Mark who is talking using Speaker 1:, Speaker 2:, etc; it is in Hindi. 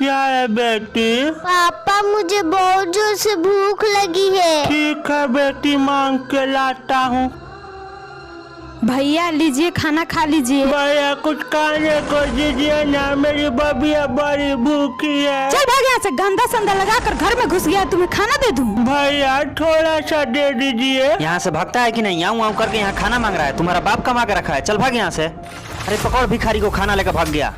Speaker 1: क्या है बेटी?
Speaker 2: पापा मुझे बहुत जोर से भूख लगी है।
Speaker 1: ठीक है बेटी, मांग के लाता हूँ।
Speaker 3: भैया लीजिए, खाना खा लीजिए।
Speaker 1: भैया कुछ खाने को दीजिए ना, मेरी बबिया बड़ी भूखी है।
Speaker 3: चल भाग यहाँ से, गंदा संदा लगा कर घर में घुस गया, तुम्हें खाना दे दूँ?
Speaker 1: भैया थोड़ा सा दे दीजिए।
Speaker 4: यहाँ से भागता है कि नहीं? आऊँ आऊँ करके यहाँ खाना मांग रहा है। तुम्हारा बाप कमा के रखा है, चल भाग यहाँ से। अरे पकड़, भिखारी को खाना लेकर भाग गया।